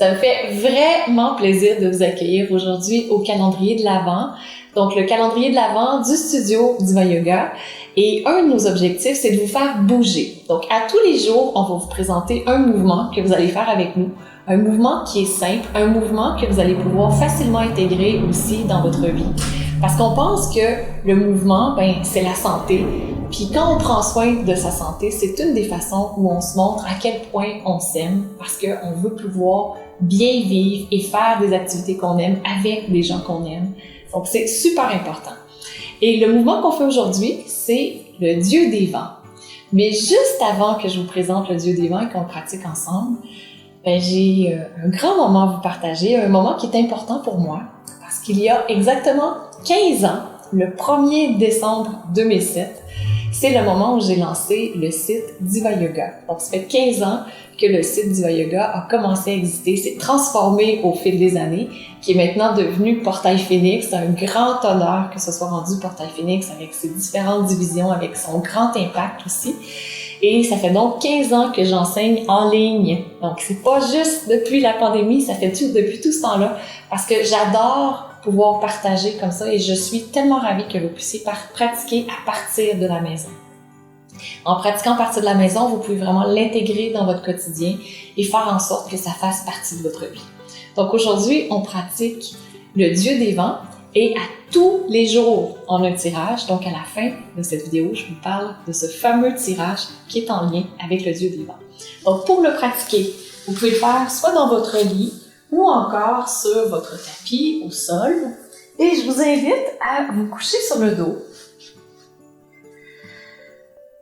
Ça me fait vraiment plaisir de vous accueillir aujourd'hui au calendrier de l'Avent. Donc, le calendrier de l'Avent du studio Diva Yoga. Et un de nos objectifs, c'est de vous faire bouger. Donc, à tous les jours, on va vous présenter un mouvement que vous allez faire avec nous. Un mouvement qui est simple, un mouvement que vous allez pouvoir facilement intégrer aussi dans votre vie. Parce qu'on pense que le mouvement, c'est la santé. Puis quand on prend soin de sa santé, c'est une des façons où on se montre à quel point on s'aime, parce qu'on veut pouvoir bien vivre et faire des activités qu'on aime avec des gens qu'on aime. Donc c'est super important. Et le mouvement qu'on fait aujourd'hui, c'est le Dieu des vents. Mais juste avant que je vous présente le Dieu des vents et qu'on le pratique ensemble, j'ai un grand moment à vous partager, un moment qui est important pour moi, parce qu'il y a exactement 15 ans, le 1er décembre 2007, c'est le moment où j'ai lancé le site Diva Yoga. Donc, ça fait 15 ans que le site Diva Yoga a commencé à exister, s'est transformé au fil des années, qui est maintenant devenu Portail Phoenix. C'est un grand honneur que ce soit rendu Portail Phoenix avec ses différentes divisions, avec son grand impact aussi. Et ça fait donc 15 ans que j'enseigne en ligne. Donc, c'est pas juste depuis la pandémie, ça fait depuis tout ce temps-là, parce que j'adore pouvoir partager comme ça et je suis tellement ravie que vous puissiez pratiquer à partir de la maison. En pratiquant à partir de la maison, vous pouvez vraiment l'intégrer dans votre quotidien et faire en sorte que ça fasse partie de votre vie. Donc aujourd'hui, on pratique le Dieu des vents et à tous les jours, on a un tirage. Donc à la fin de cette vidéo, je vous parle de ce fameux tirage qui est en lien avec le Dieu des vents. Donc pour le pratiquer, vous pouvez le faire soit dans votre lit, ou encore sur votre tapis au sol. Et je vous invite à vous coucher sur le dos.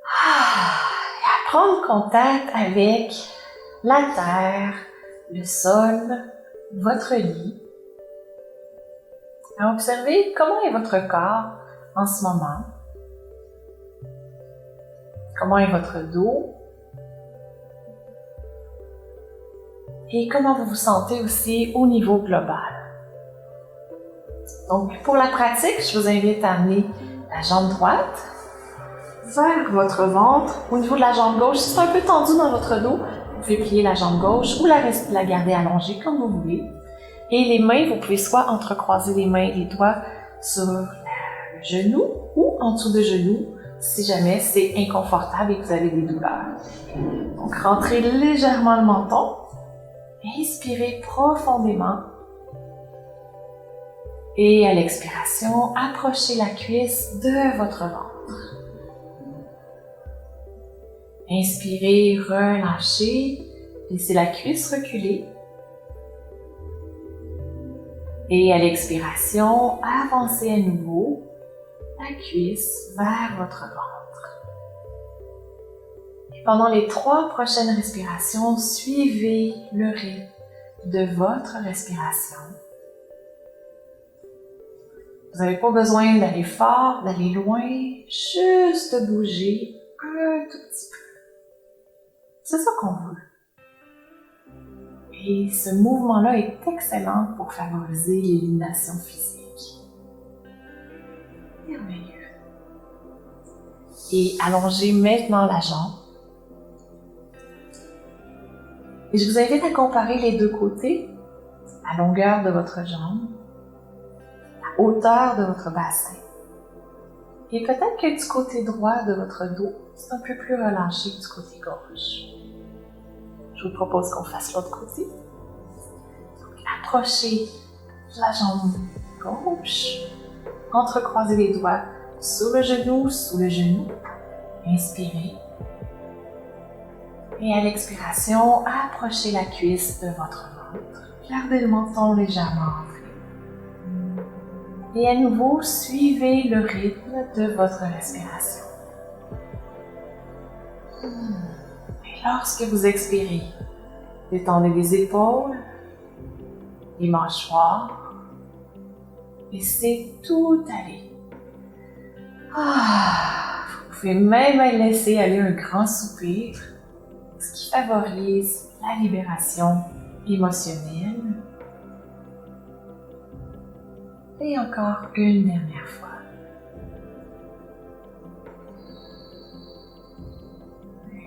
Et à prendre contact avec la terre, le sol, votre lit. À observer comment est votre corps en ce moment. Comment est votre dos. Et comment vous vous sentez aussi au niveau global. Donc, pour la pratique, je vous invite à amener la jambe droite vers votre ventre. Au niveau de la jambe gauche, si c'est un peu tendu dans votre dos, vous pouvez plier la jambe gauche ou la garder allongée comme vous voulez. Et les mains, vous pouvez soit entrecroiser les mains et les doigts sur le genou ou en dessous de genou si jamais c'est inconfortable et que vous avez des douleurs. Donc, rentrez légèrement le menton. Inspirez profondément et à l'expiration, approchez la cuisse de votre ventre. Inspirez, relâchez, laissez la cuisse reculer et à l'expiration, avancez à nouveau la cuisse vers votre ventre. Pendant les 3 prochaines respirations, suivez le rythme de votre respiration. Vous n'avez pas besoin d'aller fort, d'aller loin, juste de bouger un tout petit peu. C'est ça qu'on veut. Et ce mouvement-là est excellent pour favoriser l'élimination physique. Merveilleux. Et allongez maintenant la jambe. Et je vous invite à comparer les deux côtés, la longueur de votre jambe, la hauteur de votre bassin. Et peut-être que du côté droit de votre dos, c'est un peu plus relâché du côté gauche. Je vous propose qu'on fasse l'autre côté. Donc, approchez la jambe gauche, entrecroisez les doigts sous le genou, inspirez. Et à l'expiration, approchez la cuisse de votre ventre. Gardez le menton légèrement enflé. Et à nouveau, suivez le rythme de votre respiration. Et lorsque vous expirez, détendez les épaules, les mâchoires, laissez tout aller. Vous pouvez même laisser aller un grand soupir, ce qui favorise la libération émotionnelle. Et encore une dernière fois.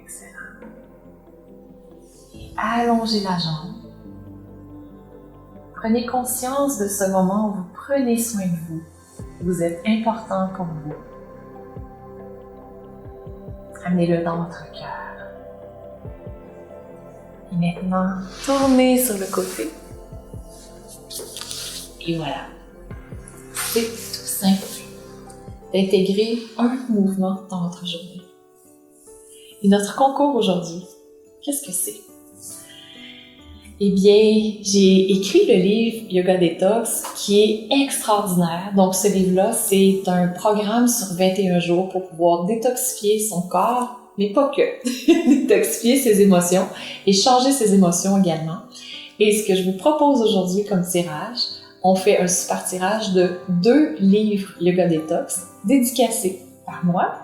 Excellent. Et allongez la jambe. Prenez conscience de ce moment où vous prenez soin de vous. Vous êtes important pour vous. Amenez-le dans votre cœur. Et maintenant, tournez sur le côté. Et voilà. C'est tout simple d'intégrer un mouvement dans votre journée. Et notre concours aujourd'hui, qu'est-ce que c'est? Eh bien, j'ai écrit le livre Yoga Detox qui est extraordinaire. Donc, ce livre-là, c'est un programme sur 21 jours pour pouvoir détoxifier son corps, mais pas que. Détoxifier ses émotions et changer ses émotions également. Et ce que je vous propose aujourd'hui comme tirage, on fait un super tirage de 2 livres Yoga Detox dédicacés par moi.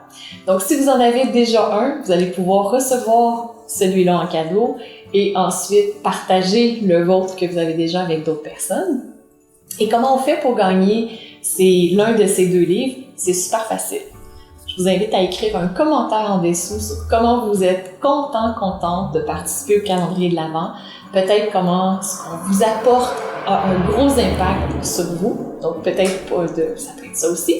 Donc, si vous en avez déjà un, vous allez pouvoir recevoir celui-là en cadeau et ensuite partager le vôtre que vous avez déjà avec d'autres personnes. Et comment on fait pour gagner l'un de ces 2 livres? C'est super facile. Je vous invite à écrire un commentaire en dessous sur comment vous êtes contente de participer au calendrier de l'Avent. Peut-être comment ce qu'on vous apporte a un gros impact sur vous. Donc peut-être pas ça peut être ça aussi.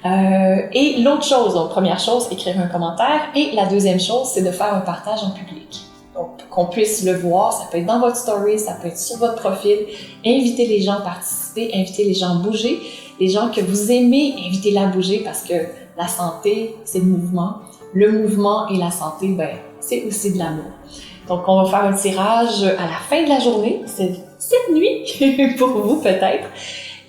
Et l'autre chose, donc première chose, écrire un commentaire. Et la deuxième chose, c'est de faire un partage en public. Donc, pour qu'on puisse le voir, ça peut être dans votre story, ça peut être sur votre profil. Invitez les gens à participer, invitez les gens à bouger. Les gens que vous aimez, invitez-les à bouger parce que la santé, c'est le mouvement. Le mouvement et la santé, ben, c'est aussi de l'amour. Donc, on va faire un tirage à la fin de la journée. C'est cette nuit pour vous peut-être.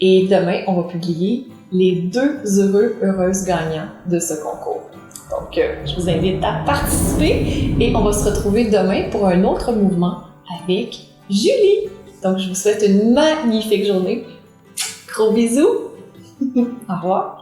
Et demain, on va publier les 2 heureuses gagnants de ce concours. Donc, je vous invite à participer et on va se retrouver demain pour un autre mouvement avec Julie. Donc, je vous souhaite une magnifique journée. Gros bisous. Au revoir.